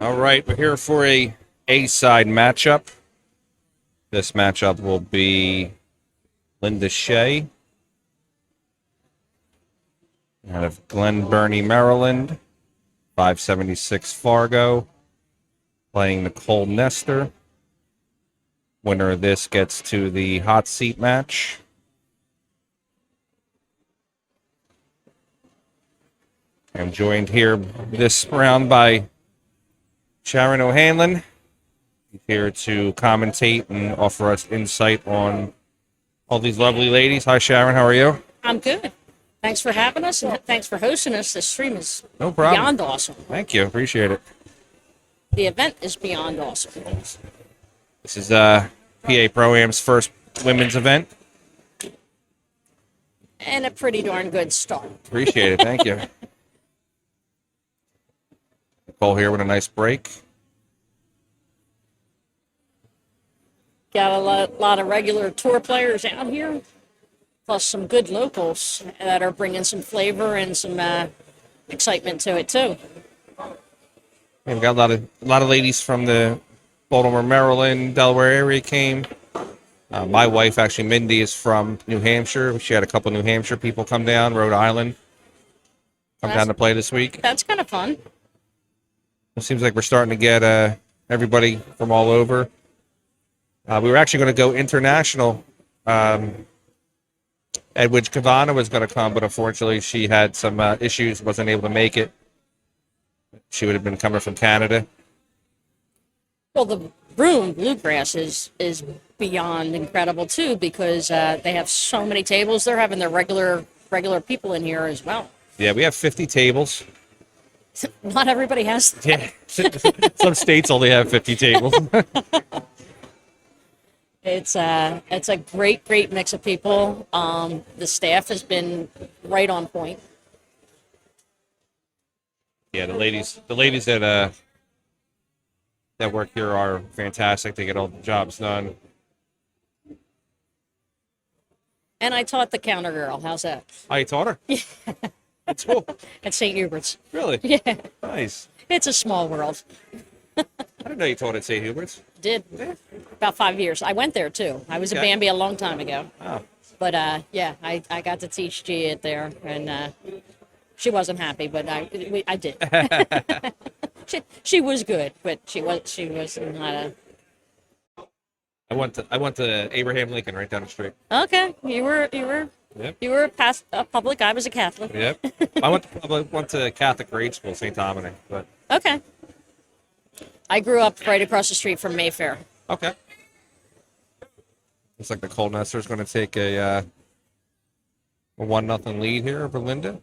All right, we're here for a A-side matchup. This matchup will be Linda Shea out of Glen Burnie, Maryland, 576 Fargo, playing Nicole Nestor. Winner of this gets to the hot seat match. I'm joined here this round by Sharon O'Hanlon, here to commentate and offer us insight on all these lovely ladies. Hi, Sharon. How are you? I'm good. Thanks for having us, and thanks for hosting us. This stream is No problem. beyond awesome. Thank you. Appreciate it. The event is beyond awesome. This is PA Pro-Am's first women's event. And a pretty darn good start. Appreciate it. Thank you. Nicole here with a nice break. Got a lot of regular tour players out here, plus some good locals that are bringing some flavor and some excitement to it, too. We've got a lot of ladies from the Baltimore, Maryland, Delaware area came. My wife, actually, Mindy, is from New Hampshire. She had a couple New Hampshire people come down, Rhode Island, come down to play this week. That's kind of fun. It seems like we're starting to get everybody from all over. We were actually going to go international. Edwidge Kavana was going to come, but unfortunately she had some issues, wasn't able to make it. She would have been coming from Canada. Well, the room, Bluegrass, is beyond incredible, too, because they have so many tables. They're having their regular people in here as well. Yeah, we have 50 tables. Not everybody has that. Yeah, some states only have 50 tables. It's a great mix of people. The staff has been right on point. Yeah, the ladies that work here are fantastic. They get all the jobs done. And I taught the counter girl. How's that? Oh, you taught her? Yeah. That's cool. At St. Hubert's. Really? Yeah. Nice. It's a small world. I didn't know you taught at St. Hubert's. Did. About 5 years. I went there, too. I was a Bambi a long time ago. Oh. But, yeah, I got to teach Gia there, and she wasn't happy, but I did. she was good, but she wasn't not a... I went to Abraham Lincoln right down the street. Okay, you were Yep. You were a public. I was a Catholic. Yep. I went to Catholic grade school, St. Dominic, but Okay. I grew up right across the street from Mayfair. okay. Looks like Nicole Nestor's going to take a 1-0 lead here over Linda.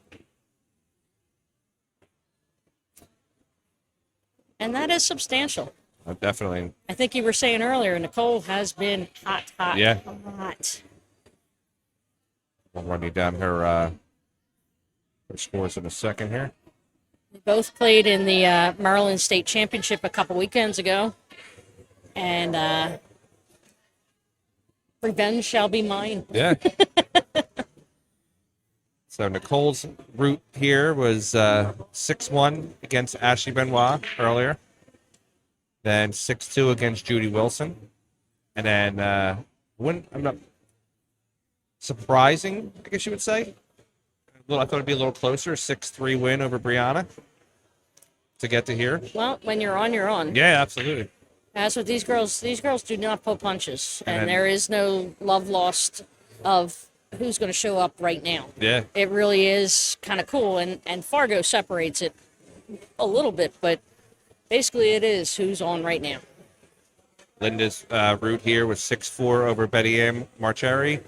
And that is substantial. Definitely. I think you were saying earlier, Nicole has been hot. Yeah. Hot. I'll run you down her scores in a second here. We both played in the Maryland State Championship a couple weekends ago. And revenge shall be mine. Yeah. So Nicole's route here was 6-1 against Ashley Benoit earlier. Then 6-2 against Judy Wilson. And then I'm not surprising, I guess you would say. I thought it'd be a little closer. 6-3 win over Brianna to get to here. Well, when you're on, you're on. Yeah, absolutely. As with these girls do not pull punches. And And- there is no love lost of who's going to show up right now. Yeah. It really is kind of cool. And Fargo separates it a little bit, but basically it is who's on right now. Linda's route here was 6-4 over Betty Ann Marcheri,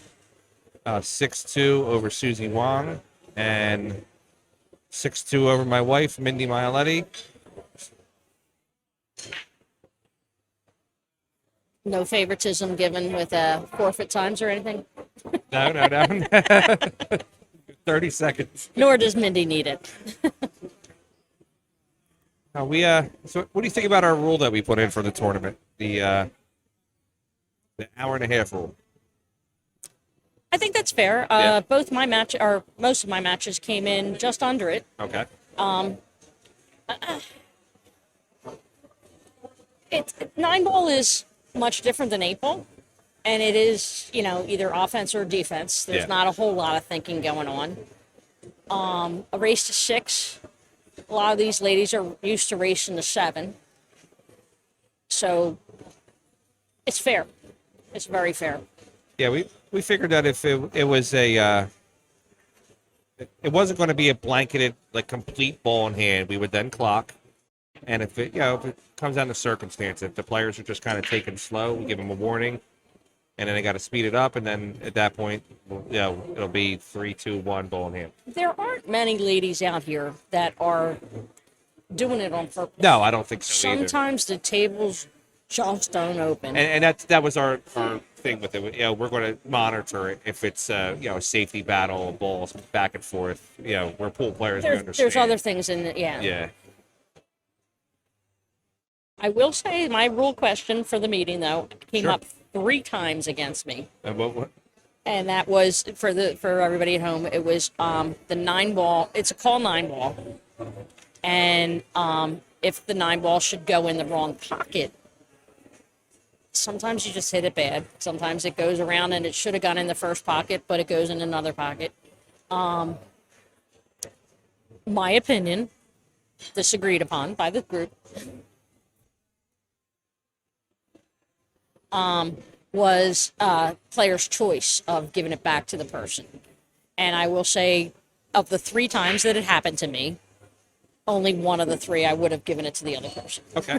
6-2 over Susie Wong, and 6-2 over my wife, Mindy Mialetti. No favoritism given with forfeit times or anything, No. 30 seconds. nor does Mindy need it. So what do you think about our rule that we put in for the tournament? The hour and a half rule. I think that's fair. Yeah. Most of my matches came in just under it. Okay. Nine ball is much different than eight ball, and it is, either offense or defense. There's Yeah. not a whole lot of thinking going on. A race to 6. A lot of these ladies are used to racing to 7, so it's fair. It's very fair. Yeah, we figured that if it was it wasn't going to be a blanketed like complete ball in hand, we would then clock. And if it comes down to circumstance, if the players are just kind of taking slow, we give them a warning, and then they got to speed it up, and then at that point, it'll be 3, 2, 1 ball in hand. There aren't many ladies out here that are doing it on purpose. No, I don't think so either. Sometimes the tables just don't open. And that was our thing with it. We're going to monitor it if it's a safety battle, balls back and forth. We're pool players. We understand. There's other things in it, yeah. Yeah. I will say my rule question for the meeting, though, came Sure. up 3 times against me. What? And that was for everybody at home. It was the 9 ball. It's a call 9 ball, and if the 9 ball should go in the wrong pocket, sometimes you just hit it bad. Sometimes it goes around and it should have gone in the first pocket, but it goes in another pocket. My opinion, disagreed upon by the group, was player's choice of giving it back to the person. And I will say, of the 3 times that it happened to me, only one of the 3 I would have given it to the other person. Okay.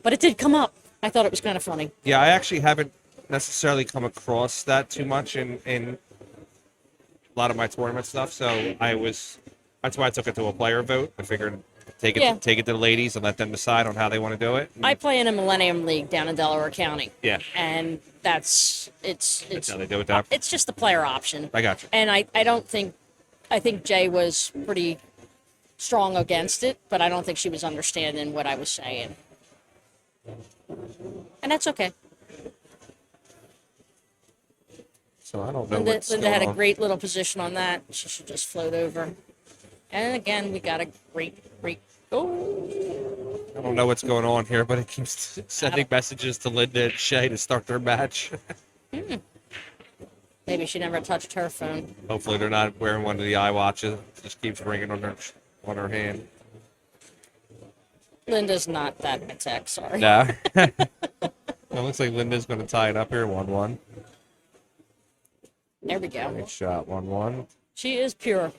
But it did come up. I thought it was kind of funny. Yeah, I actually haven't necessarily come across that too much in a lot of my tournament stuff. So that's why I took it to a player vote. I figured take it to the ladies and let them decide on how they want to do it. I play in a Millennium League down in Delaware County. Yeah. And it's how they do it now. It's just the player option. I got you. And I think Jay was pretty strong against it, but I don't think she was understanding what I was saying. And that's okay. So I don't know Linda had a great little position on that. She should just float over. And again, we got a great goal. I don't know what's going on here, but it keeps sending messages to Linda and Shea to start their match. Maybe she never touched her phone. Hopefully they're not wearing one of the iWatches. It just keeps ringing on her hand. Linda's not that high tech, sorry. Nah. It looks like Linda's going to tie it up here, 1-1. There we go. Great shot, 1-1. She is pure.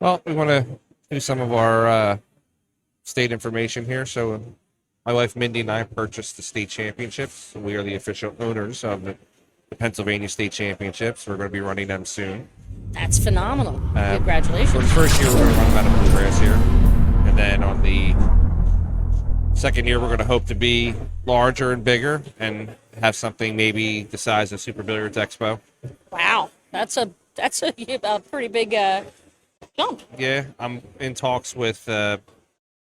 Well, we want to do some of our state information here. So my wife Mindy and I purchased the state championships. We are the official owners of the Pennsylvania State Championships. We're going to be running them soon. That's phenomenal. For Congratulations. the first year, we're going to run them out of Bluegrass here. And then on the second year, we're going to hope to be larger and bigger and have something maybe the size of Super Billiards Expo. Wow. That's a pretty big jump. Yeah, I'm in talks with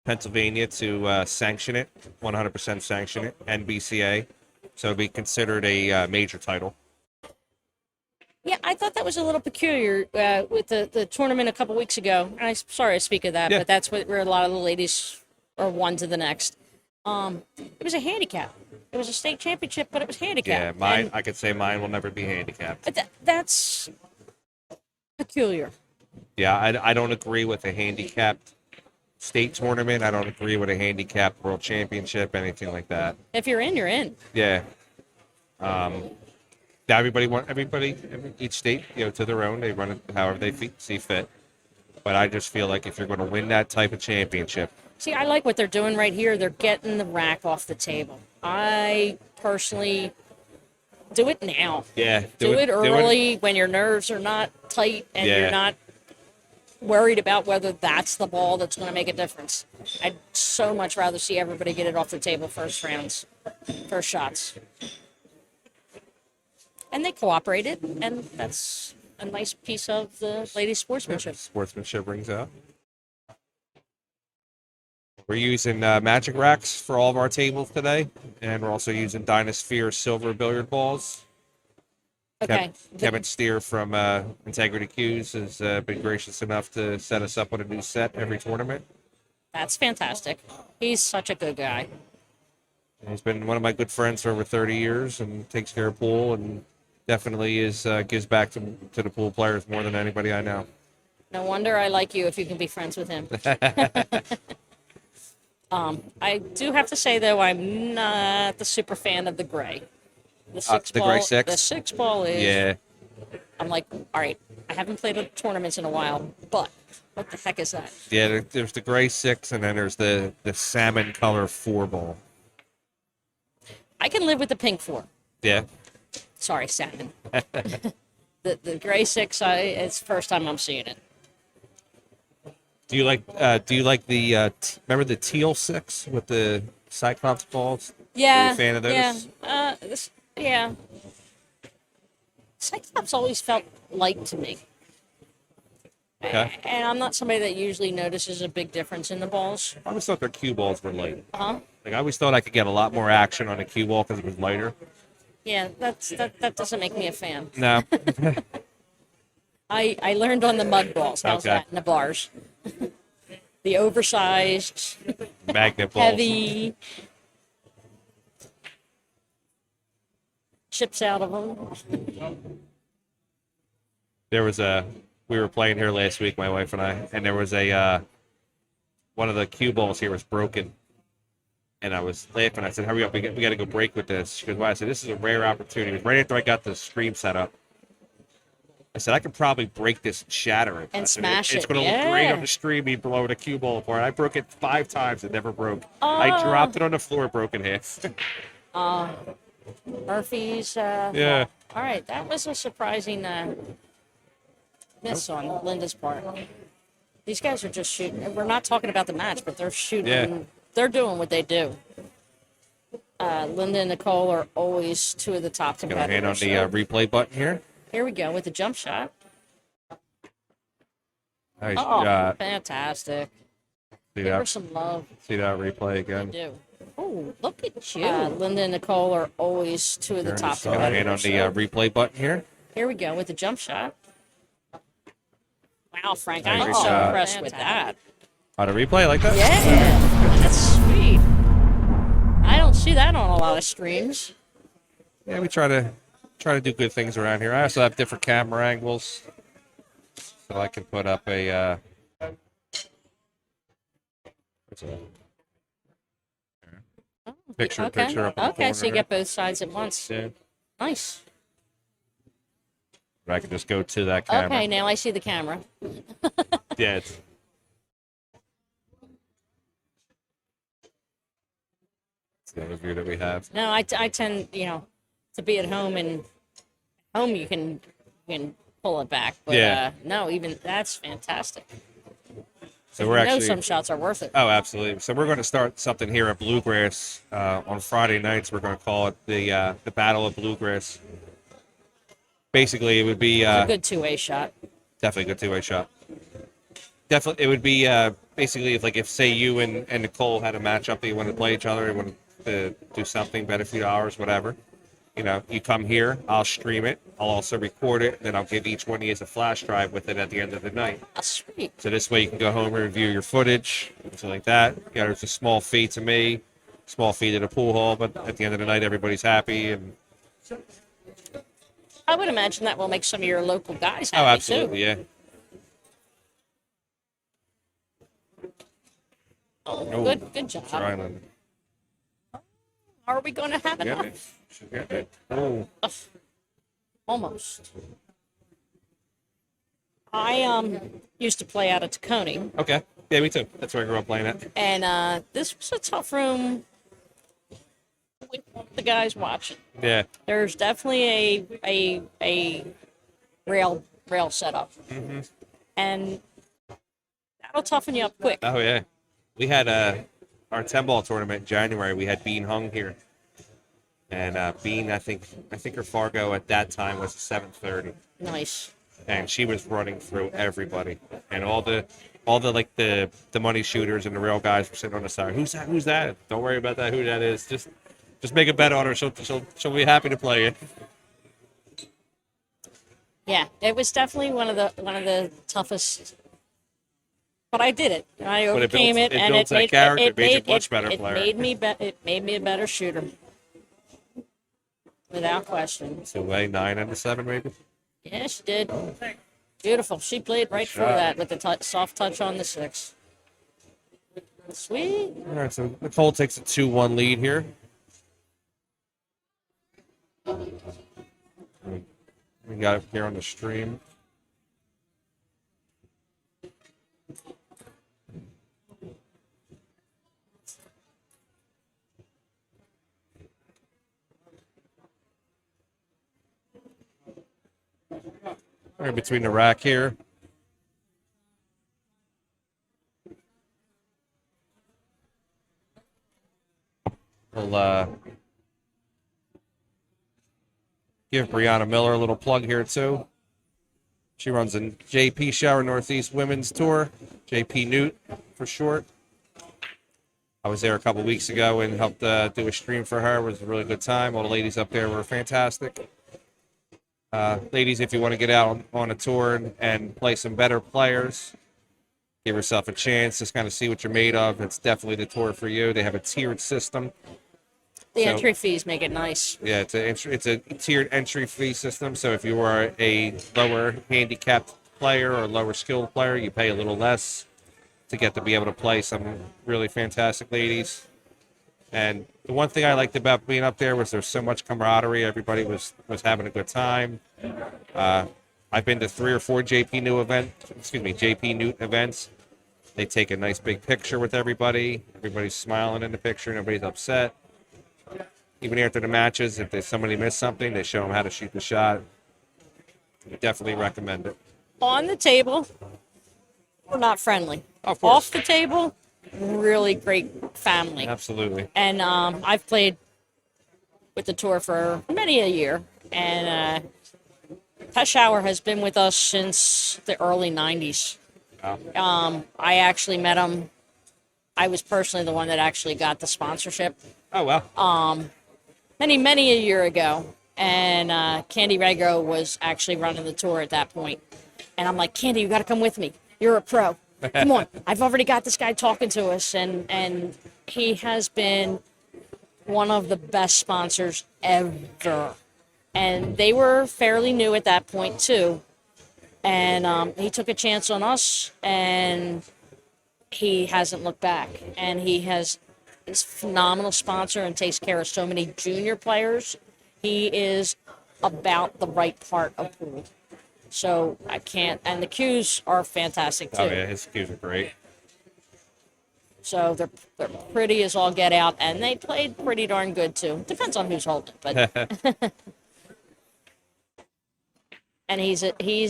Pennsylvania to sanction it, 100% sanction it, NBCA. So it'd be considered a major title. Yeah, I thought that was a little peculiar with the tournament a couple weeks ago. And I'm sorry I speak of that, Yeah. but that's where a lot of the ladies are one to the next. It was a handicap. It was a state championship, but it was handicap. Yeah, I could say mine will never be handicapped. That's peculiar. Yeah, I don't agree with a handicapped state tournament. I don't agree with a handicapped world championship, anything like that. If you're in, you're in. Yeah. Each state, to their own. They run it however they see fit. But I just feel like if you're going to win that type of championship. See, I like what they're doing right here. They're getting the rack off the table. I personally do it now. Yeah. Do it early when your nerves are not tight and you're not worried about whether that's the ball that's going to make a difference. I'd so much rather see everybody get it off the table first shots. And they cooperated, and that's a nice piece of the ladies' sportsmanship. Sportsmanship rings out. We're using magic racks for all of our tables today, and we're also using Dynasphere silver billiard balls. Okay. Kevin Steer from Integrity Cues has been gracious enough to set us up with a new set every tournament. That's fantastic. He's such a good guy. He's been one of my good friends for over 30 years and takes care of pool and definitely is gives back to the pool players more than anybody I know. No wonder I like you if you can be friends with him. I do have to say though, I'm not the super fan of the gray. The six The ball. gray six? The six ball is. Yeah. I'm like, all right. I haven't played tournaments in a while, but what the heck is that? Yeah, there's the gray 6 and then there's the salmon color 4 ball. I can live with the pink 4. Yeah. Sorry, salmon. The gray 6, it's the first time I'm seeing it. Do you like the remember the teal 6 with the Cyclops balls? Yeah. Are you a fan of those? Yeah. Yeah. Cyclops always felt light to me. Okay. And I'm not somebody that usually notices a big difference in the balls. I always thought their cue balls were light. Uh-huh. Like I always thought I could get a lot more action on a cue ball because it was lighter. Yeah, that doesn't make me a fan. No. I learned on the mud balls. How's Okay. that in the bars? The oversized, Magnet balls. heavy chips out of them. There was we were playing here last week, my wife and I, and there was one of the cue balls here was broken. And I was laughing. I said, hurry up, we got to go break with this. She goes, why? I said, this is a rare opportunity. It was right after I got the stream set up. I said, I could probably break this and shatter it. And I said, smash It's it, going to look great yeah. on the stream, me blowing a cue ball apart. I broke it 5 times. It never broke. I dropped it on the floor, broke in half. Murphy's. Yeah. All right, that was a surprising miss on Linda's part. These guys are just shooting. We're not talking about the match, but they're shooting. Yeah. They're doing what they do. Linda and Nicole are always two of the top Got a hand on competitors. the replay button here. Here we go with the jump shot. Nice Oh, shot. fantastic. See Give her that? some love. See that replay again. Do. Oh, look at you. Linda and Nicole are always two of the top Got a hand on competitors. the replay button here. Here we go with the jump shot. Wow, Frank, Nice I'm so shot. impressed with that. Oh, the replay like that? Yeah, that's sweet. I don't see that on a lot of streams. Yeah, we try to do good things around here. I also have different camera angles, so I can put up a. Picture up in the Okay, so you corner. get both sides at once. Yeah. Nice. I can just go to that camera. Okay, now I see the camera. Yeah. It's the other view that we have. No, I tend, to be at home, and home you can pull it back. But Yeah. no, even that's fantastic. So we're I know actually. some shots are worth it. Oh, absolutely. So we're going to start something here at Bluegrass on Friday nights. We're going to call it the Battle of Bluegrass. Basically, it would be It's a good two-way shot. definitely a good two-way shot. Definitely, it would be basically if say you and Nicole had a matchup that you wanted to play each other, you wanted to do something, bet a few dollars, whatever. You come here, I'll stream it, I'll also record it, and then I'll give each one of you a flash drive with it at the end of the night. That's sweet. So this way you can go home and review your footage, something like that. It's a small fee to me, small fee to the pool hall, but at the end of the night, everybody's happy. And I would imagine that will make some of your local guys oh, happy absolutely, too. yeah. Oh, good job. Trying to Are we going to have get enough? it. Should get it. Oh, Almost. I used to play out at Tacony, okay. Yeah, me too. That's where I grew up playing at. and this was a tough room with the guys watching. Yeah. There's definitely a rail setup, and that'll toughen you up quick. Oh, yeah. We had our 10-ball tournament in January. We had Bean Hung here. And Bean, I think her Fargo at that time was 730. Nice. And she was running through everybody. And all the money shooters and the real guys were sitting on the side. Who's that? Don't worry about that. Who that is? Just make a bet on her. She'll be happy to play it. Yeah, it was definitely one of the toughest But I did it. I But overcame it, it and builds that character. It made you a much better it player. it made me a better shooter, without question. So way 9 out of 7, maybe. Yeah, she did. Beautiful. She played right through shot. that with the soft touch on the 6. Sweet. All right, so Nicole takes a 2-1 lead here. We got it here on the stream. Right between the rack here. We'll give Brianna Miller a little plug here too. She runs a JP Shower Northeast Women's Tour, JP Newt for short. I was there a couple weeks ago and helped do a stream for her. It was a really good time. All the ladies up there were fantastic. Ladies, if you want to get out on a tour and play some better players, give yourself a chance. Just kind of see what you're made of. It's definitely the tour for you. They have a tiered system. The entry fees make it nice. Yeah, it's a tiered entry fee system. So if you are a lower handicapped player or lower skilled player, you pay a little less to get to be able to play some really fantastic ladies. And the one thing I liked about being up there was there's so much camaraderie. Everybody was having a good time. I've been to 3 or 4 JP Newt events. They take a nice big picture with everybody. Everybody's smiling in the picture. Nobody's upset. Even after the matches, if somebody missed something, they show them how to shoot the shot. I definitely recommend it. On the table, we're not friendly. Of course. Off the table, really great family. Absolutely. And I've played with the tour for many a year, and Pet Shower has been with us since the early 90s. Wow. I actually met him. I was personally the one that actually got the sponsorship. Oh, wow. Many a year ago, and Candy Rego was actually running the tour at that point. And I'm like, Candy, you got to come with me. You're a pro. Come on. I've already got this guy talking to us, and he has been one of the best sponsors ever. And they were fairly new at that point too. And he took a chance on us, and he hasn't looked back. And he is a phenomenal sponsor and takes care of so many junior players. He is about the right part of pool. So I can't, and the cues are fantastic too. Oh, yeah, his cues are great. So they're pretty as all get out, and they played pretty darn good too. Depends on who's holding, but and he's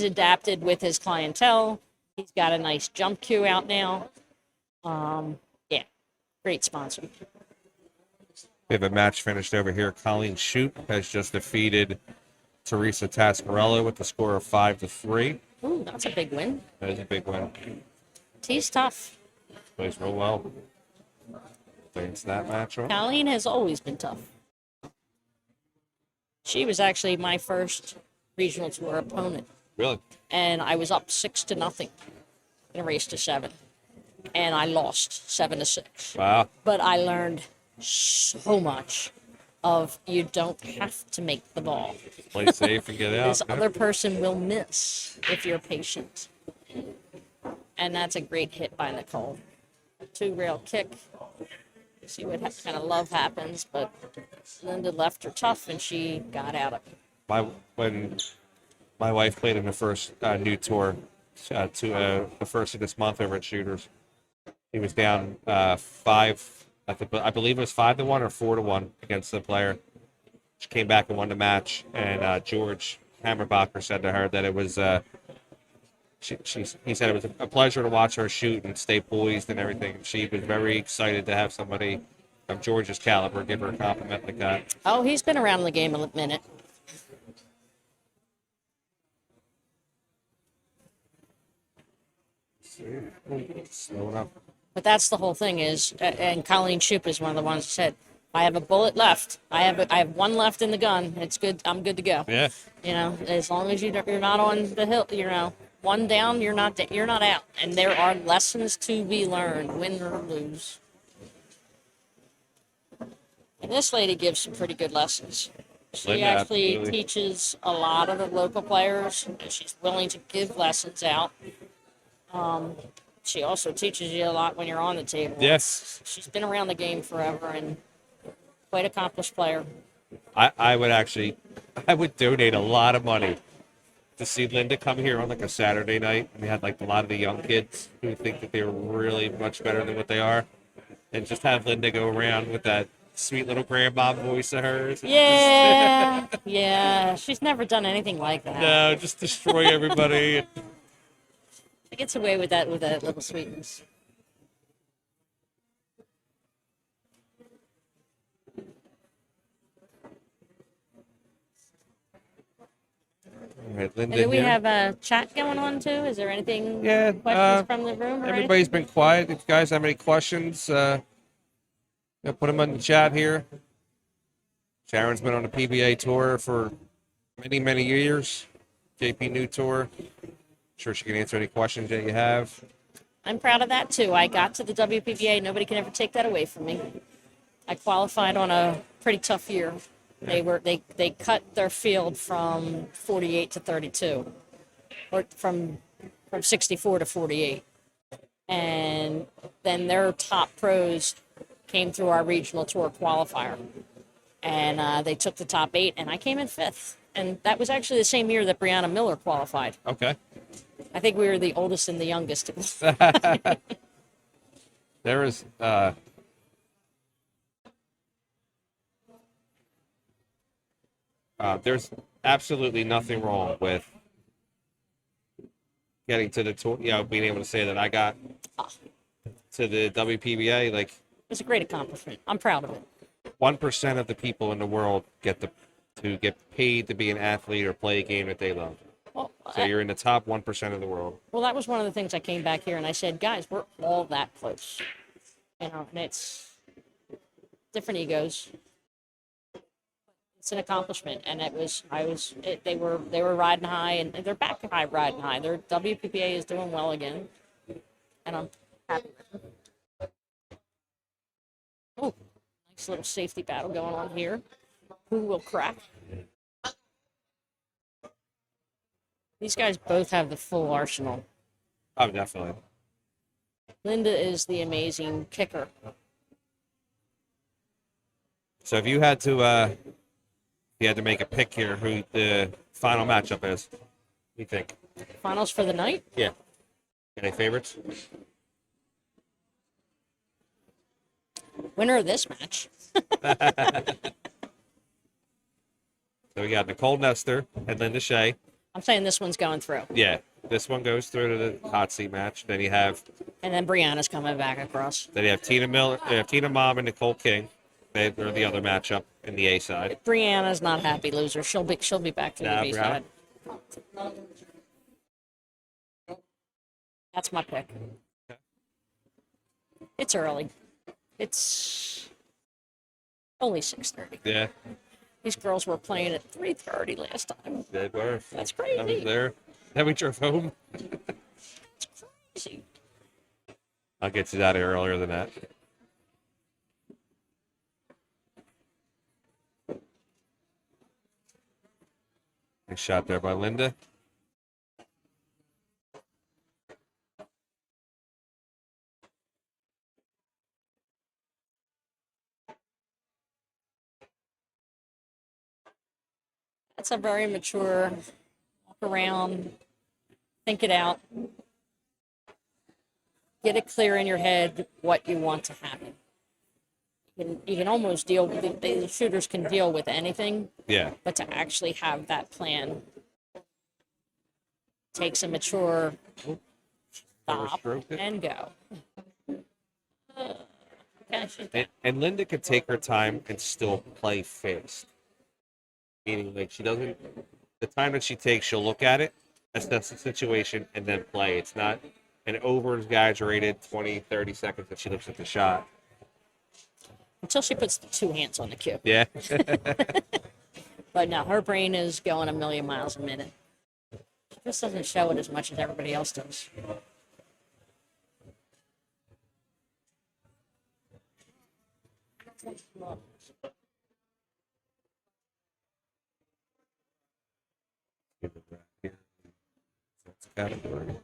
adapted with his clientele. He's got a nice jump cue out now. Yeah, great sponsor. We have a match finished over here. Colleen Shoup has just defeated Teresa Tascarello with the score of 5-3. Ooh, that's a big win. That is a big win. He's tough. Plays real well. Thanks that match. Colleen has always been tough. She was actually my first regional tour opponent. Really? And I was up 6-0 in a race to 7. And I lost 7-6. Wow. But I learned so much of you don't have to make the ball. Play safe and get out. This other person will miss if you're patient. And that's a great hit by Nicole. 2-rail kick. See what kind of love happens, but Linda left her tough and she got out of it. When my wife played in the first new tour, the first of this month over at Shooters, he was down 5. I believe it was 5-1 or 4-1 against the player. She came back and won the match, and George Hammerbacher said to her that it was. He said it was a pleasure to watch her shoot and stay poised and everything. She was very excited to have somebody of George's caliber give her a compliment like that. Oh, he's been around the game a minute. Slowing up. But that's the whole thing is, and Colleen Shoup is one of the ones who said, I have a bullet left. I have one left in the gun. It's good. I'm good to go. Yeah. You know, as long as you're not on the hill, you know, one down, you're not out, and there are lessons to be learned, win or lose. And this lady gives some pretty good lessons. She Linda, actually absolutely. teaches a lot of the local players, and she's willing to give lessons out. She also teaches you a lot when you're on the table. Yes. She's been around the game forever and quite accomplished player. I would donate a lot of money to see Linda come here on like a Saturday night, and we had like a lot of the young kids who think that they're really much better than what they are, and just have Linda go around with that sweet little grandma voice of hers. Yeah, yeah. She's never done anything like that. No, just destroy everybody. She gets away with that little sweetness. All right, And Linda do we here. have a chat going on too? Is there anything, Yeah, questions from the room? Or everybody's been quiet. If you guys have any questions, put them in the chat here. Sharon's been on the PBA tour for many, many years. JP New Tour. Sure she can answer any questions that you have. I'm proud of that too. I got to the WPBA. Nobody can ever take that away from me. I qualified on a pretty tough year. They cut their field from 48 to 32, or from 64 to 48, and then their top pros came through our regional tour qualifier, and they took the top 8, and I came in 5th. And that was actually the same year that Brianna Miller qualified. Okay. I think we were the oldest and the youngest. There is there's absolutely nothing wrong with getting to the tour, being able to say that I got to the WPBA. Like, It's a great accomplishment. I'm proud of it. 1% of the people in the world get paid to be an athlete or play a game that they love. Well, So you're in the top 1% of the world. well, that was one of the things I came back here and I said, guys, we're all that close. And it's different egos. It's an accomplishment, and they were riding high, and they're back high riding high. Their WPPA is doing well again, and I'm happy with them. Oh, nice little safety battle going on here. Who will crack? These guys both have the full arsenal. Oh, definitely. Linda is the amazing kicker. So if you had to make a pick here, who the final matchup is, what do you think? Finals for the night? Yeah. Any favorites? Winner of this match. So we got Nicole Nestor and Linda Shea. I'm saying this one's going through. Yeah, this one goes through to the hot seat match. Then you have And then Brianna's coming back across. Tina Miller, Tina Mom, and Nicole King. They're the other matchup in the A side. Brianna's not happy loser. She'll be back to the B side. That's my pick. It's early. It's only 6:30. Yeah, These girls were playing at 3:30 last time. they were. That's I was crazy. there. Then we drove home. It's crazy. I'll get you out of here earlier than that. Nice shot there by Linda. That's a very mature walk around, think it out, get it clear in your head what you want to happen. You can almost deal with the shooters can deal with anything, Yeah. but to actually have that plan takes a mature stop Overstroked it. and go. Okay, she's back. And Linda could take her time and still play fast. Meaning, like, she doesn't, the time that she takes, she'll look at it, assess the situation, and then play. It's not an over-exaggerated 20, 30 seconds that she looks at the shot. Until she puts the 2 hands on the cue. Yeah. But no, her brain is going a million miles a minute. This doesn't show it as much as everybody else does. Give it back here. That's category.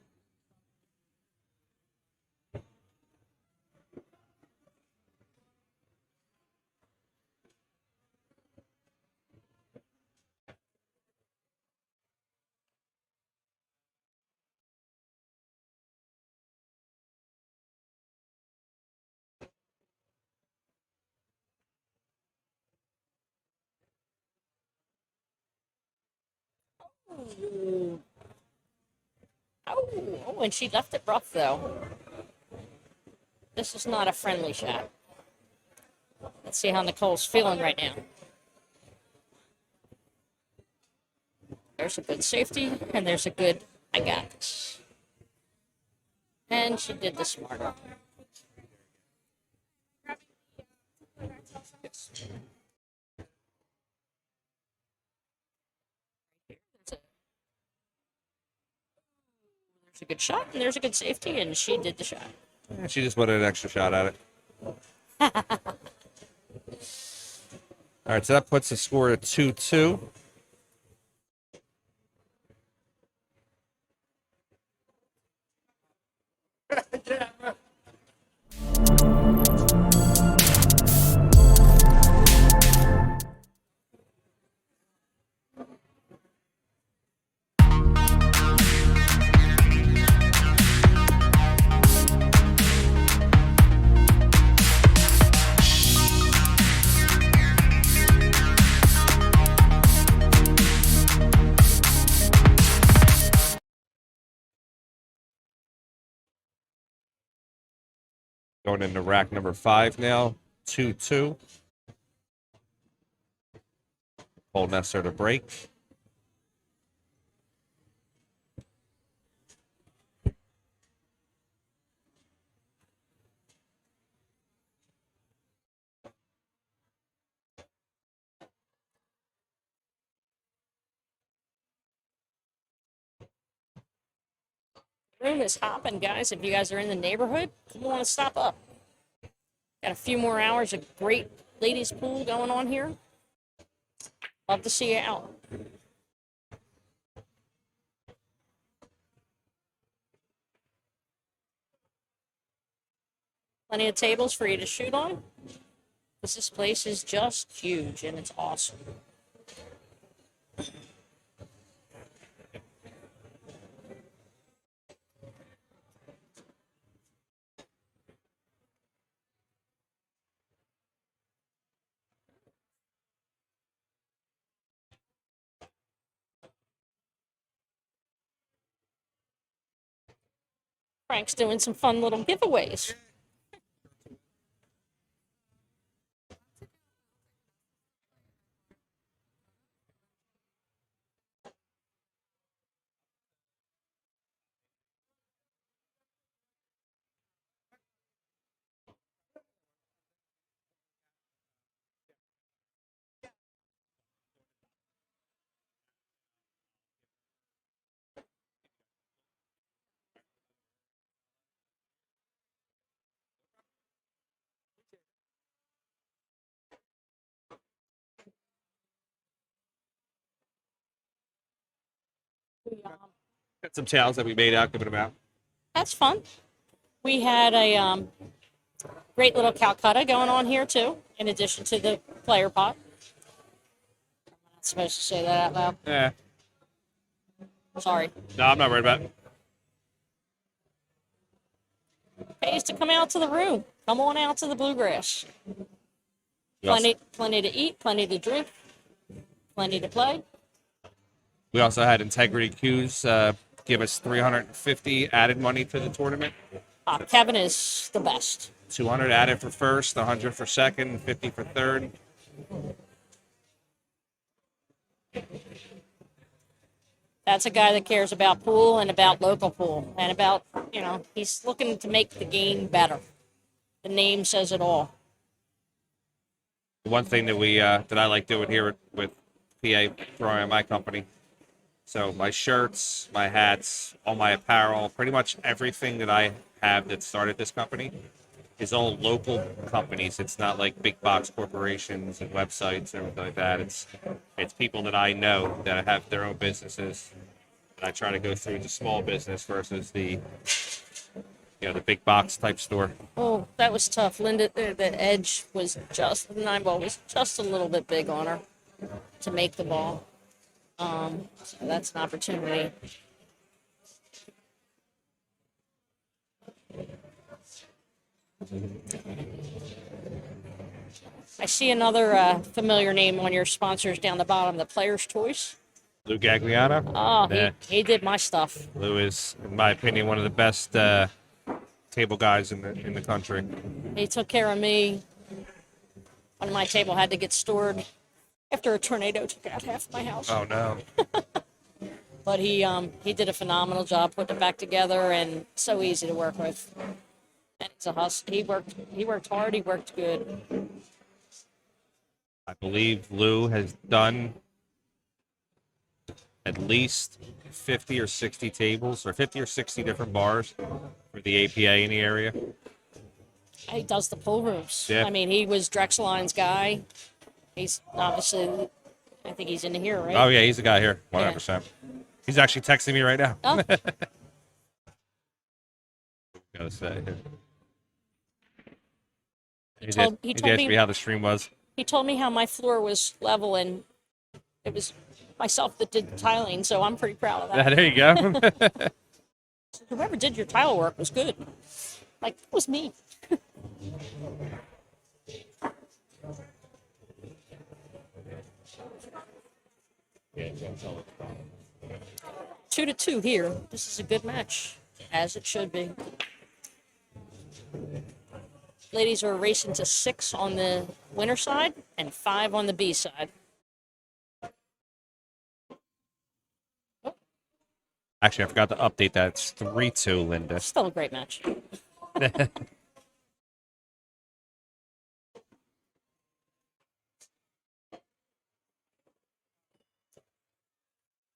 Ooh. Oh, and she left it rough, though. This is not a friendly shot. Let's see how Nicole's feeling right now. There's a good safety, and there's a good, I got this. And she did the smarter. Yes. There's a good shot, and there's a good safety, and she did the shot. Yeah, she just wanted an extra shot at it. All right, so that puts the score at 2-2. Going into rack number 5 now, 2-2. Hold Nestor to break. Room is hopping, guys. If you guys are in the neighborhood, come on and stop up. Got a few more hours of great ladies pool going on here. Love to see you out. Plenty of tables for you to shoot on. This place is just huge and it's awesome. Frank's doing some fun little giveaways. Got some towels that we made out, giving them out. That's fun. We had a great little Calcutta going on here too, in addition to the player pot. I'm not supposed to say that out loud. Yeah. Sorry. No, I'm not worried about it. Pays to come out to the room. Come on out to the Bluegrass. We Plenty to eat, plenty to drink, plenty to play. We also had Integrity Q's give us $350 added money to the tournament. Kevin is the best. 200 added for first, 100 for second, 50 for third. That's a guy that cares about pool and about local pool and about, he's looking to make the game better. The name says it all. One thing that we that I like doing here with PA throwing at my company. So my shirts, my hats, all my apparel, pretty much everything that I have that started this company is all local companies. It's not like big box corporations and websites and everything like that. It's people that I know that have their own businesses. And I try to go through the small business versus the big box type store. Oh, that was tough. Linda, the edge was just, the 9 ball was just a little bit big on her to make the ball. So that's an opportunity. I see another familiar name on your sponsors down the bottom, the Players' Choice. Lou Gagliano. Oh, Yeah. he did my stuff. Lou is, in my opinion, one of the best table guys in the country. He took care of me when my table had to get stored after a tornado took out half my house. Oh no. But he did a phenomenal job putting it back together, and so easy to work with. And it's a hustle. He worked hard. He worked good. I believe Lou has done at least 50 or 60 tables or 50 or 60 different bars for the APA in the area. He does the pool rooms. Yeah. I mean, he was Drexeline's guy. He's obviously, I think he's in here, right? Oh yeah, he's the guy here, 100%. He's actually texting me right now. Oh. Gotta say. He told asked me- me how the stream was. He told me how my floor was level, and it was myself that did the tiling, so I'm pretty proud of that. There you go. Whoever did your tile work was good. Like, it was me. Two to two here. This is a good match, as it should be. Ladies are racing to 6 on the winner side and 5 on the B side. Actually, I forgot to update that. It's 3-2, Linda. Still a great match.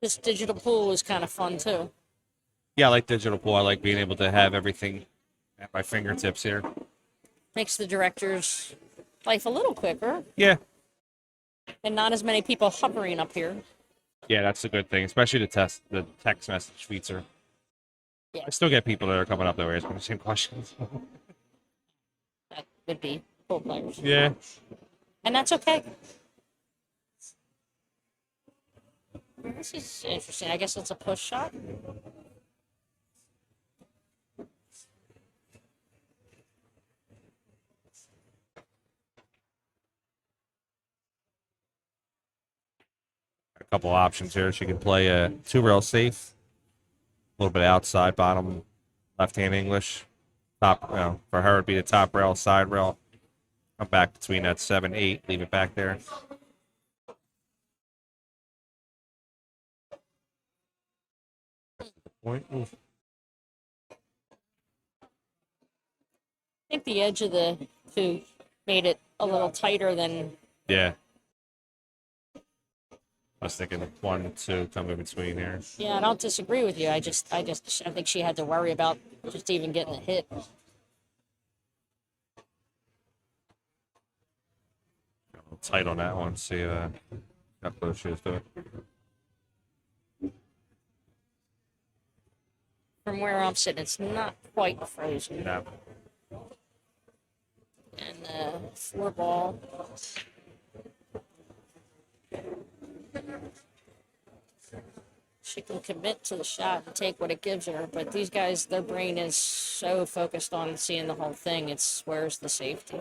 This digital pool was kind of fun too. Yeah, I like digital pool. I like being able to have everything at my fingertips here. Makes the director's life a little quicker Yeah. and not as many people hovering up here. Yeah, that's a good thing, especially the text message feature. Yeah. I still get people that are coming up that way asking the same questions. That would be pool players. Yeah. And that's okay. This is interesting. I guess it's a push shot. A couple options here. She can play a 2-rail safe, a little bit outside, bottom, left-hand English. Top, for her, it'd be the top rail, side rail. Come back between that 7-8, leave it back there. Point. Oof. I think the edge of the two made it a little tighter than. Yeah. I was thinking 1, 2 come in between here. Yeah, I don't disagree with you. I think she had to worry about just even getting a hit. A little tight on that one. See how close she is to it. From where I'm sitting, it's not quite frozen. No. And 4 ball. She can commit to the shot and take what it gives her, but these guys, their brain is so focused on seeing the whole thing. It's where's the safety?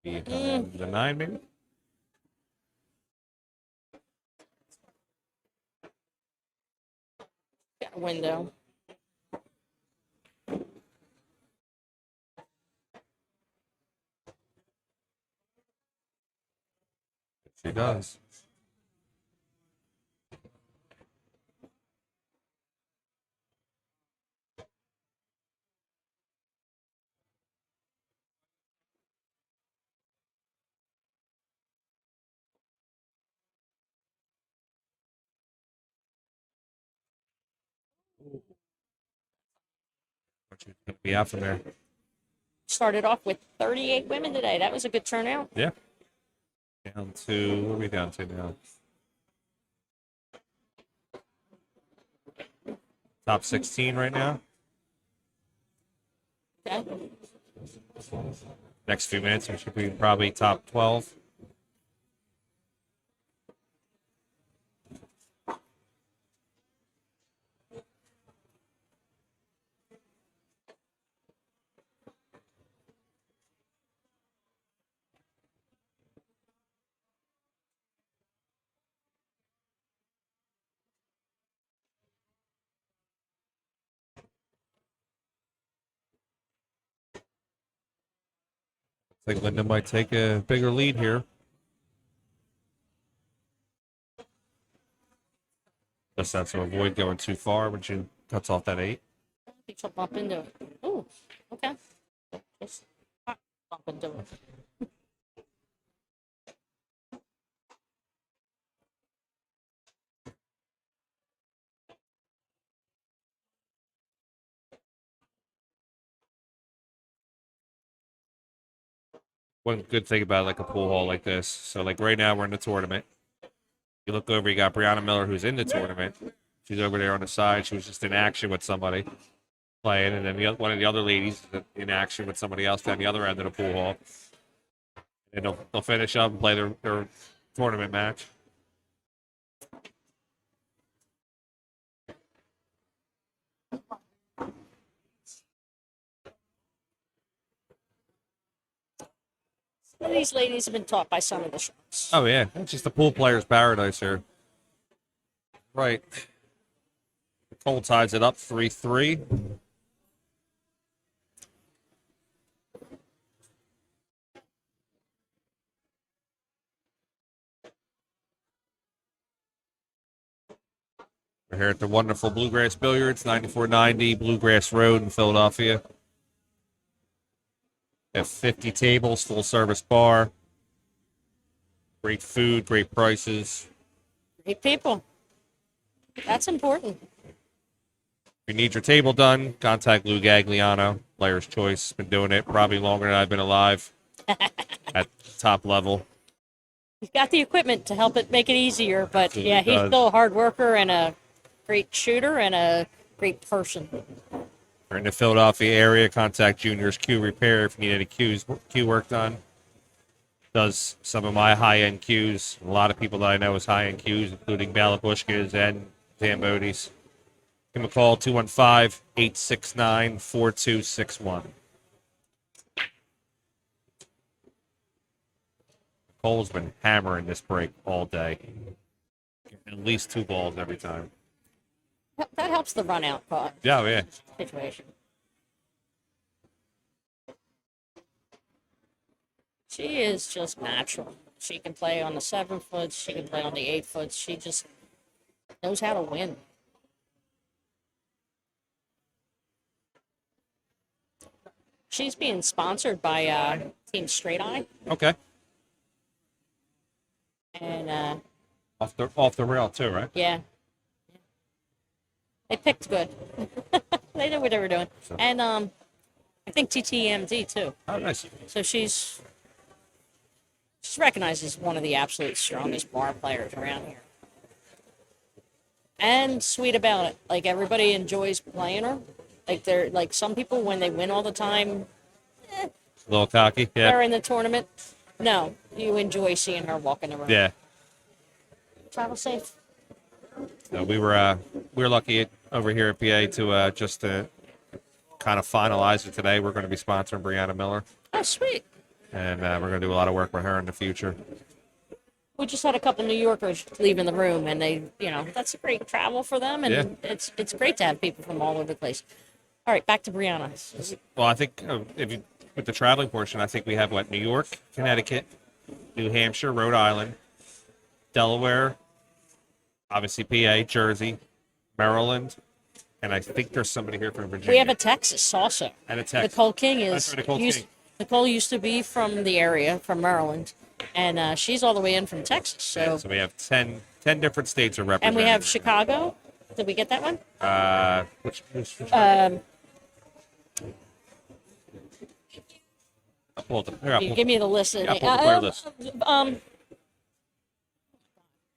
The 9, maybe? Got a window. She does. What you took me out from there? Started off with 38 women today. That was a good turnout. Yeah. Down to, what are we down to now? Top 16 right now. Okay. Next few minutes, we should be probably top 12. I think Linda might take a bigger lead here. Just have to avoid going too far when she cuts off that 8. I think she'll bump into it. Oh, okay. Just bump into it. One good thing about like a pool hall like this. So like right now we're in the tournament. You look over, you got Brianna Miller who's in the tournament. She's over there on the side. She was just in action with somebody playing, and then one of the other ladies is in action with somebody else down the other end of the pool hall. And they'll finish up and play their tournament match. Some of these ladies have been taught by some of the sharks. Oh yeah, it's just a pool player's paradise here. Right. Nicole ties it up 3-3. We're here at the wonderful Bluegrass Billiards, 9490 Bluegrass Road in Philadelphia. They have 50 tables, full service bar. Great food, great prices. Great people. That's important. If you need your table done, contact Lou Gagliano, Player's Choice. Been doing it probably longer than I've been alive at top level. He's got the equipment to help it make it easier, but Absolutely yeah, he's does. still a hard worker and a great shooter and a great person. If you're in the Philadelphia area, contact Junior's Q Repair if you need any Q work done. Does some of my high-end Qs. A lot of people that I know is high-end Qs, including Balabushkas and Zambodis. Give him a call, 215-869-4261. Cole's been hammering this break all day. At least 2 balls every time. That helps the run out Yeah, yeah. situation. She is just natural. She can play on the 7 foot. She can play on the 8 foot. She just knows how to win. She's being sponsored by Team Straight Eye, Okay. and Off the rail too, right? yeah, they picked good. They knew what they were doing, So- and I think TTMD too. Oh, nice. So she's recognized as one of the absolute strongest bar players around here. And sweet about it. Like everybody enjoys playing her. Like they're like some people when they win all the time, A little cocky. Yeah. they're in the tournament. No, you enjoy seeing her walking around. Yeah. Travel safe. So we were lucky over here at PA to just to kind of finalize it today. We're going to be sponsoring Brianna Miller, Oh, sweet. and we're going to do a lot of work with her in the future. We just had a couple New Yorkers leaving the room, and they, that's a great travel for them, and Yeah. it's great to have people from all over the place. All right, back to Brianna. Well, I think with the traveling portion, I think we have New York, Connecticut, New Hampshire, Rhode Island, Delaware, obviously PA, Jersey, Maryland, and I think there's somebody here from Virginia. We have a Texas also. And a Texas. Nicole King That's right, Nicole King. Nicole used to be from the area, from Maryland, and she's all the way in from Texas. So, So we have 10 different states are represented. and we have Chicago, Did we get that one? Which I'll pull it. Here, I'll You pull, give me the list. yeah, I'll pull the player list.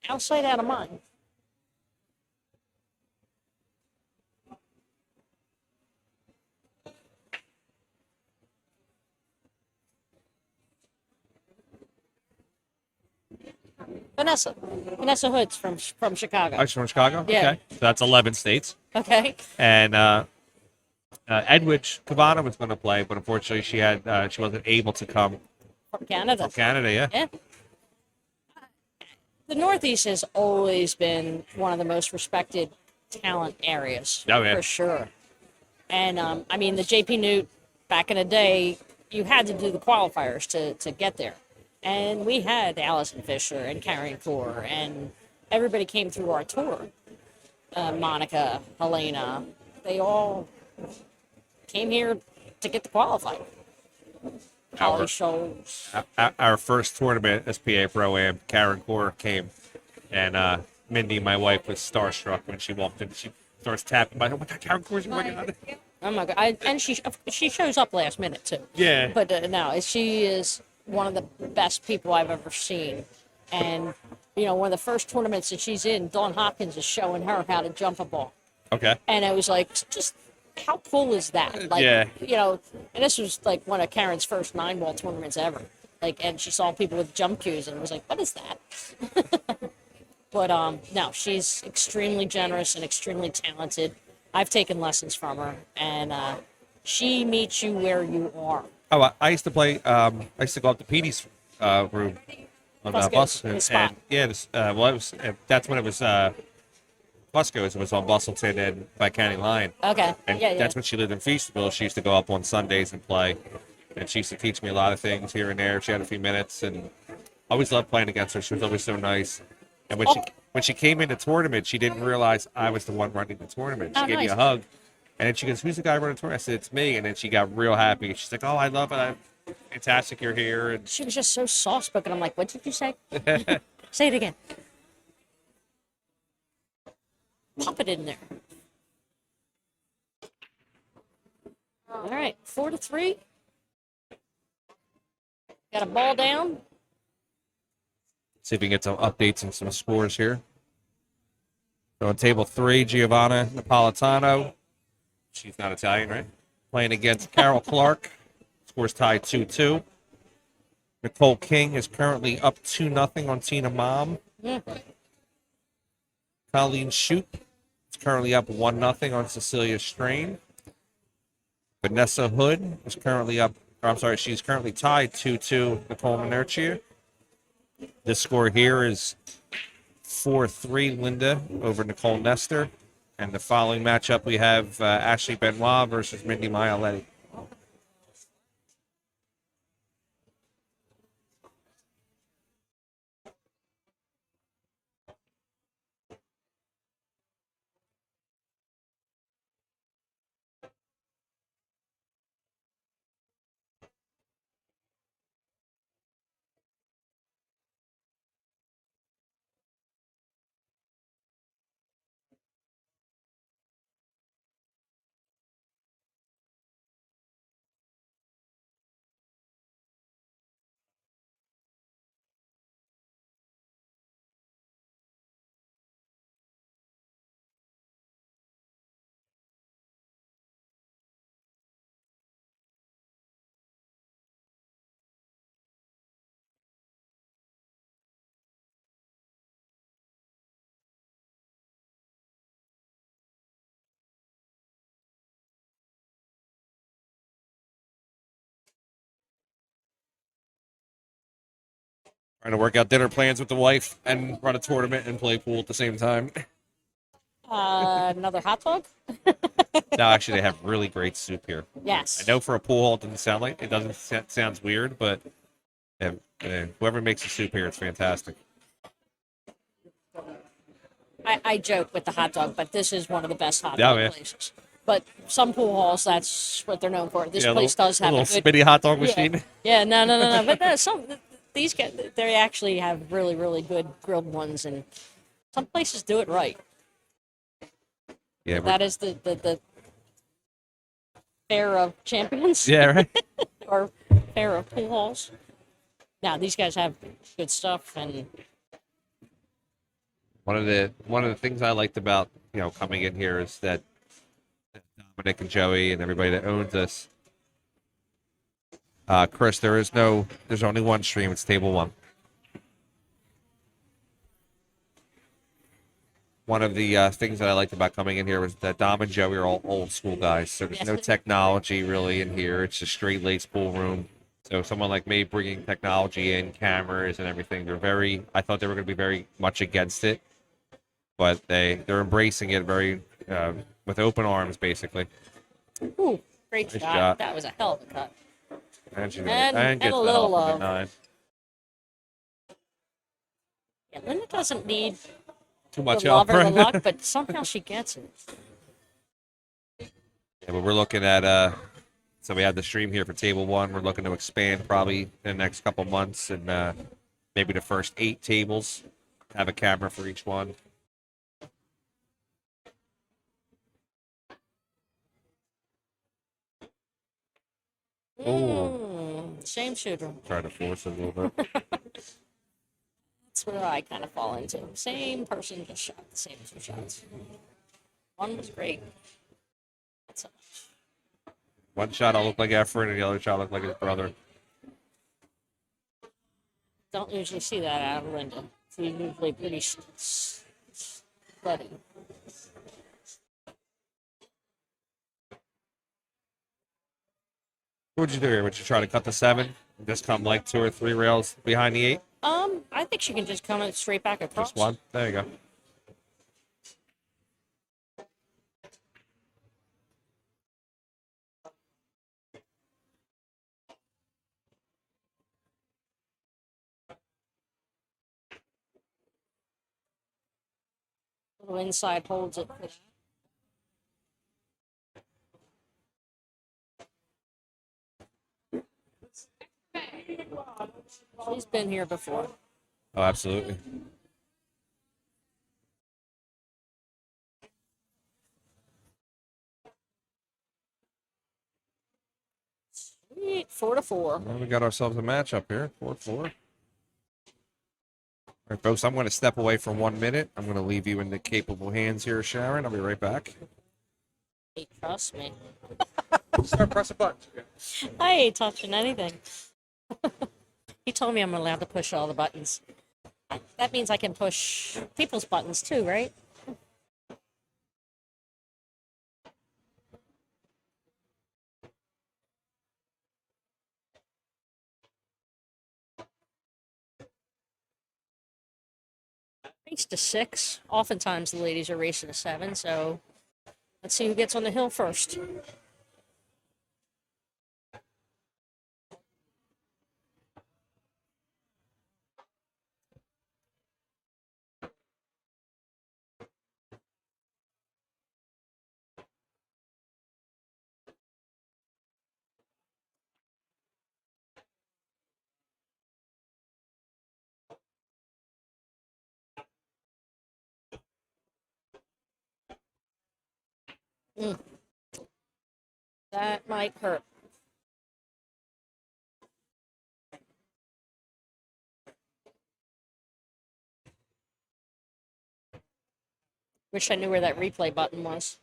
Outside out of mind. Vanessa Hood's from Chicago. Oh, she's from Chicago? Yeah. Okay. So that's 11 states. Okay. And Edwidge Cavana was going to play, but unfortunately she wasn't able to come From Canada. from Canada, yeah. Yeah. The Northeast has always been one of the most respected talent areas. Oh, yeah. For sure. And I mean, the JP Newt back in the day, you had to do the qualifiers to get there. And we had Allison Fisher and Karen Core, and everybody came through our tour. Monica, Helena, they all came here to get the qualifier. Holly Scholes. Our first tournament, SPA Pro-Am, Karen Core came, and Mindy, my wife, was starstruck when she walked in. She starts tapping. Oh my God, Karen Core's working on it. Oh my God! And she shows up last minute too. Yeah. But no, she is one of the best people I've ever seen. And one of the first tournaments that she's in, Dawn Hopkins is showing her how to jump a ball. Okay. And it was like, just how cool is that? Like, yeah. And this was like one of Karen's first 9-ball tournaments ever. Like, and she saw people with jump cues and was like, what is that? But no, she's extremely generous and extremely talented. I've taken lessons from her, and she meets you where you are. Oh, I used to play. I used to go up to Petey's room on Fusco's, his spot. and yeah, it was. That's when it was Fusco's. It was on Bustleton and by County Line. Okay. And Yeah. that's when she lived in Feasterville. She used to go up on Sundays and play, and she used to teach me a lot of things here and there. She had a few minutes, and I always loved playing against her. She was always so nice. And when she came in the tournament, she didn't realize I was the one running the tournament. She gave me a hug. And then she goes, "Who's the guy running the tournament?" I said, "It's me." And then she got real happy. She's like, "Oh, I love it. Fantastic you're here." And She was just so soft-spoken. I'm like, what did you say? Say it again. Pop it in there. All right, 4-3. Got a ball down. see if we can get some updates and some scores here. So on table 3, Giovanna Napolitano. She's not Italian, right? Playing against Carol Clark. Scores tied 2-2. Nicole King is currently up 2-0 on Tina Mom. Colleen Shoup is currently up 1-0 on Cecilia Strain. Vanessa Hood is currently up, she's currently tied 2-2 Nicole Minerchia. This score here is 4-3 Linda over Nicole Nestor. And the following matchup we have Ashley Benoit versus Mindy Maialetti. Trying to work out dinner plans with the wife and run a tournament and play pool at the same time. Another hot dog? No, actually, they have really great soup here. Yes. I know for a pool hall it doesn't sound like it doesn't sounds weird, but whoever makes the soup here, it's fantastic. I joke with the hot dog, but this is one of the best hot dog places. But some pool halls, that's what they're known for. This place does have a a little good spitty hot dog machine. Yeah, no. But these guys, they actually have really, really good grilled ones, and some places do it right. Yeah, That is the fair of champions yeah, right. or fair of pool halls. Now these guys have good stuff, and One of the things I liked about coming in here is that Dominic and Joey and everybody that owns this. Chris, there's only one stream. It's table one. One of the things that I liked about coming in here was that Dom and Joey are all old school guys. So there's yes, no technology really in here. It's a straight laced pool room. So someone like me bringing technology in, cameras and everything, I thought they were going to be very much against it, but they're embracing it very with open arms, basically. ooh, great Nice shot. shot. That was a hell of a cut. And And gets a that little off of love. the 9. Yeah, Linda doesn't need Too the much love help, or the right? luck, but somehow she gets it. Yeah, but we're looking at so we have the stream here for table one. We're looking to expand probably in the next couple months, and maybe the first 8 tables have a camera for each one. Oh, Shame shooter. try to force it a little bit. That's where I kind of fall into. Same person just shot the same 2 shots. One was great. That's One shot I'll look like Efren, and the other shot look like his brother. don't usually see that out of Linda. She's usually pretty steady. What would you do here? Would you try to cut the 7? And just come like 2 or 3 rails behind the 8? I think she can just come straight back across. Just one? There you go. Little inside holds it. She's been here before. Oh, absolutely. Sweet. 4-4. Well, we got ourselves a matchup here. 4-4. All right, folks, I'm going to step away for 1 minute. I'm going to leave you in the capable hands here, Sharon. I'll be right back. Hey, trust me. Start pressing buttons. I ain't touching anything. He told me I'm allowed to push all the buttons. That means I can push people's buttons too, right? Race to 6. Oftentimes the ladies are racing to 7, so let's see who gets on the hill first. That might hurt. Wish I knew where that replay button was.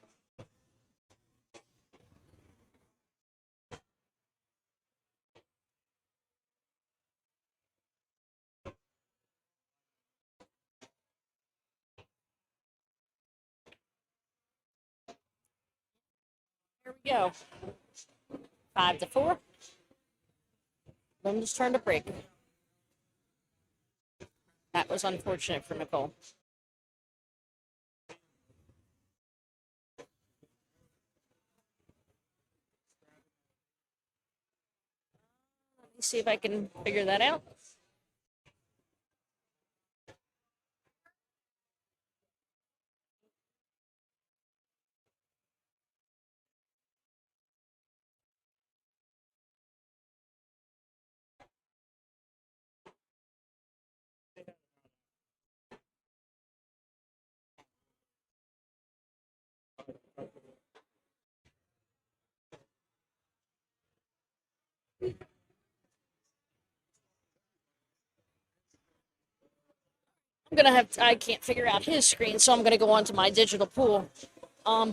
Here we go. 5-4. Linda's turn to break. That was unfortunate for Nicole. Let me see if I can figure that out. I can't figure out his screen, so I'm gonna go onto my digital pool.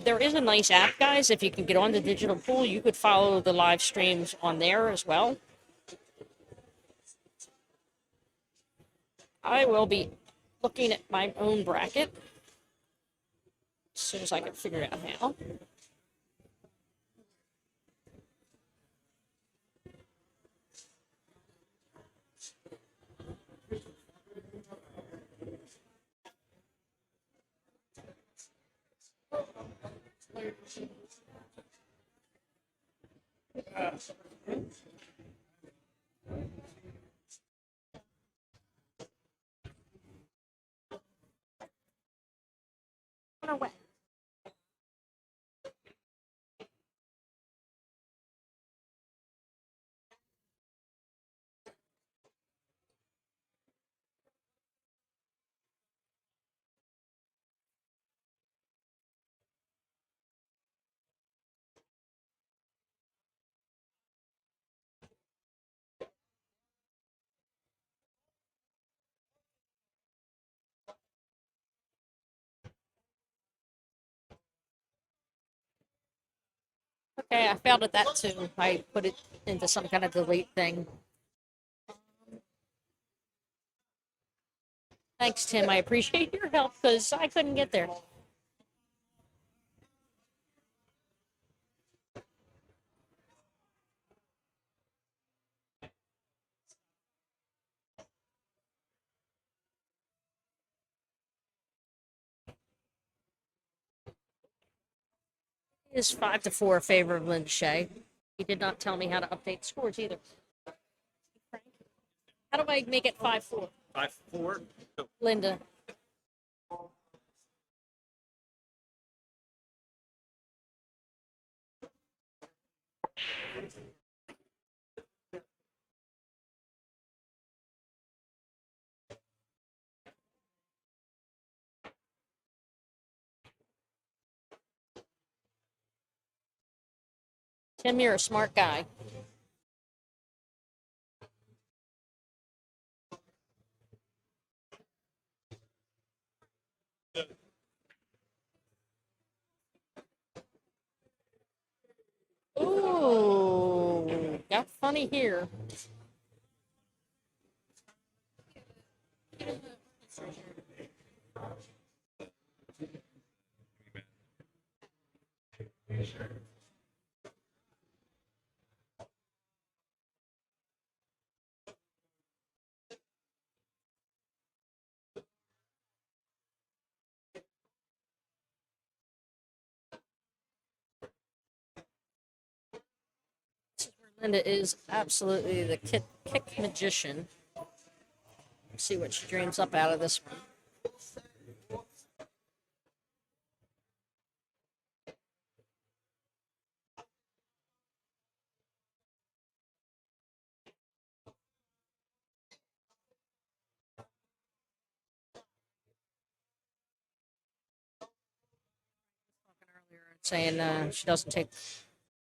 There is a nice app, guys. If you can get on the digital pool, you could follow the live streams on there as well. I will be looking at my own bracket as soon as I can figure out how. Okay, I failed at that too. I put it into some kind of delete thing. Thanks, Tim. I appreciate your help because I couldn't get there. It is 5-4 in favor of Linda Shea. He did not tell me how to update scores either. How do I make it 5-4? 5-4. Linda. Tim, you're a smart guy. Ooh, got funny here. Linda is absolutely the kick magician. Let's see what she dreams up out of this one. Saying she doesn't take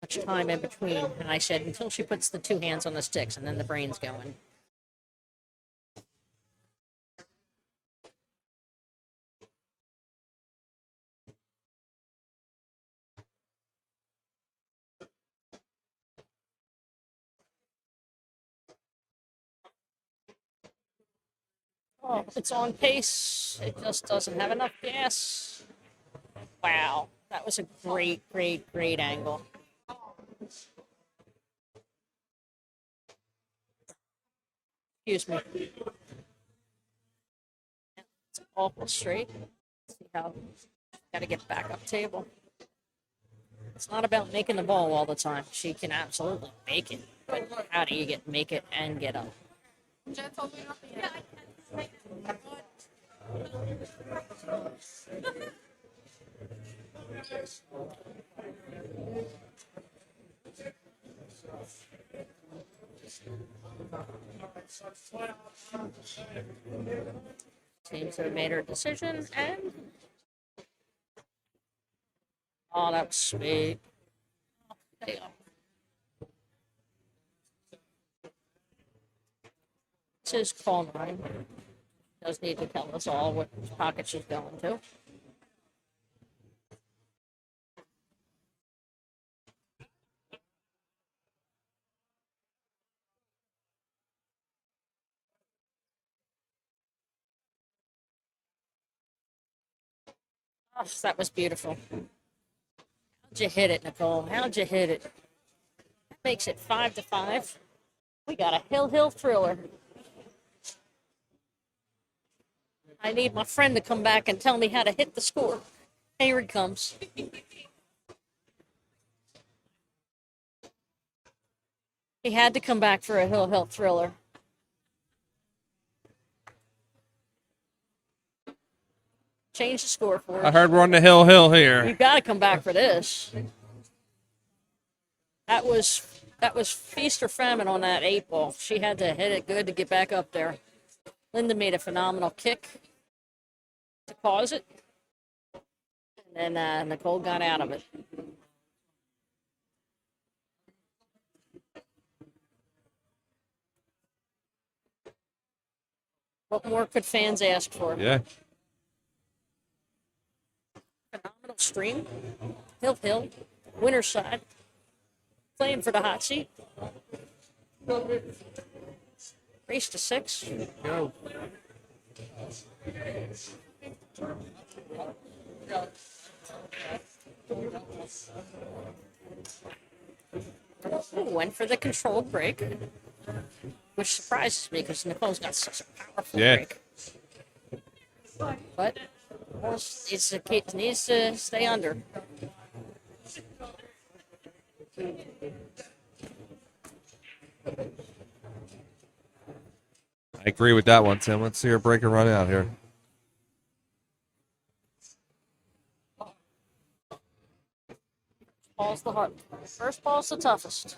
much time in between. And I said, until she puts the two hands on the sticks and then the brain's going. Oh, it's on pace. It just doesn't have enough gas. Wow. That was a great, great, great angle. Excuse me. It's awful straight. See how, got to get back up table. It's not about making the ball all the time. She can absolutely make it, but how do you make it and get up? Seems to have made her decision, and oh, that was sweet. There you go. This is call 9. does need to tell us all what pocket she's going to. Oh, that was beautiful. How'd you hit it, Nicole? How'd you hit it? That makes it 5-5. We got a hill thriller. I need my friend to come back and tell me how to hit the score. Here he comes. He had to come back for a hill thriller. Change the score for us. I heard we're on the hill here. You've got to come back for this. That was feast or famine on that 8-ball. She had to hit it good to get back up there. Linda made a phenomenal kick to cause it. And then Nicole got out of it. What more could fans ask for? Yeah. Phenomenal stream. Hill. Winner's side. Playing for the hot seat. Race to 6. Go. Went for the controlled break, which surprises me because Nicole's got such a powerful Yeah. break. But needs to stay under. I agree with that one, Tim. Let's see her break and run out here. Ball's the hard. First ball's the toughest.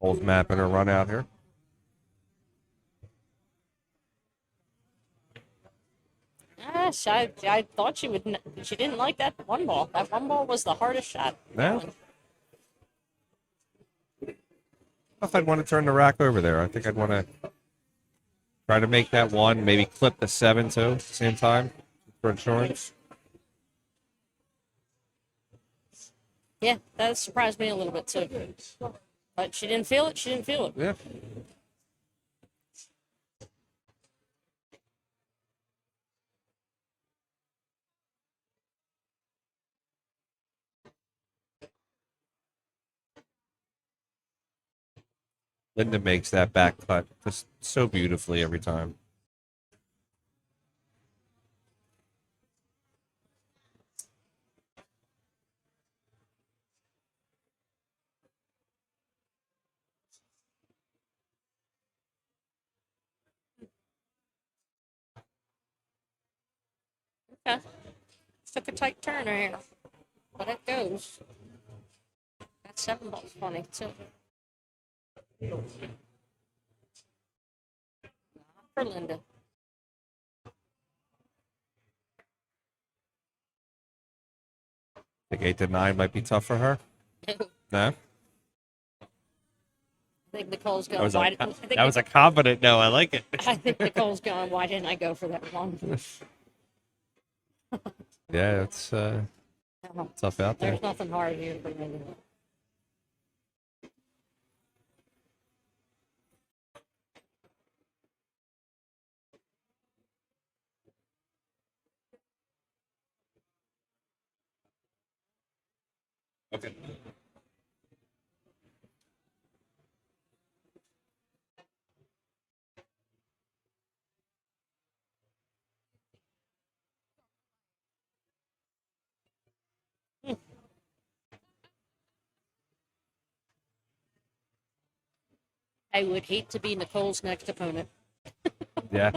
Old mapping her run out here. Yes, I thought she would. She didn't like that one ball. That one ball was the hardest shot. No. If I'd want to turn the rack over there, I think I'd want to try to make that one, maybe clip the 7 too at the same time for insurance. Yeah, that surprised me a little bit too. But she didn't feel it. She didn't feel it. Yeah. Linda makes that back cut just so beautifully every time. Okay. Took a tight turn here, but it goes. That 7 ball's funny too. For Linda. I think 8 to 9 might be tough for her. No? I think Nicole's going. That was a confident no. I like it. I think Nicole's going. Why didn't I go for that one? Yeah, it's tough out there. There's nothing hard here for Linda. Okay. I would hate to be Nicole's next opponent. Yeah.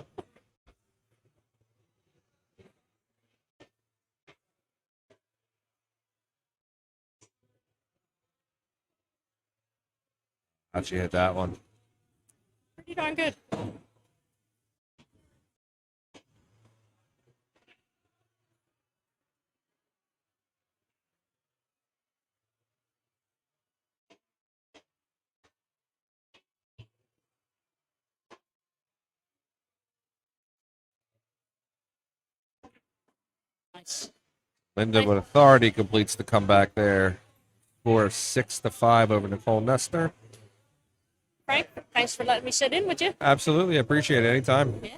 Actually hit that one. Pretty darn good. Nice. Linda with authority completes the comeback there. Score 6-5 over Nicole Nestner. Frank, thanks for letting me sit in with you. Absolutely. Appreciate it. Anytime. Yeah.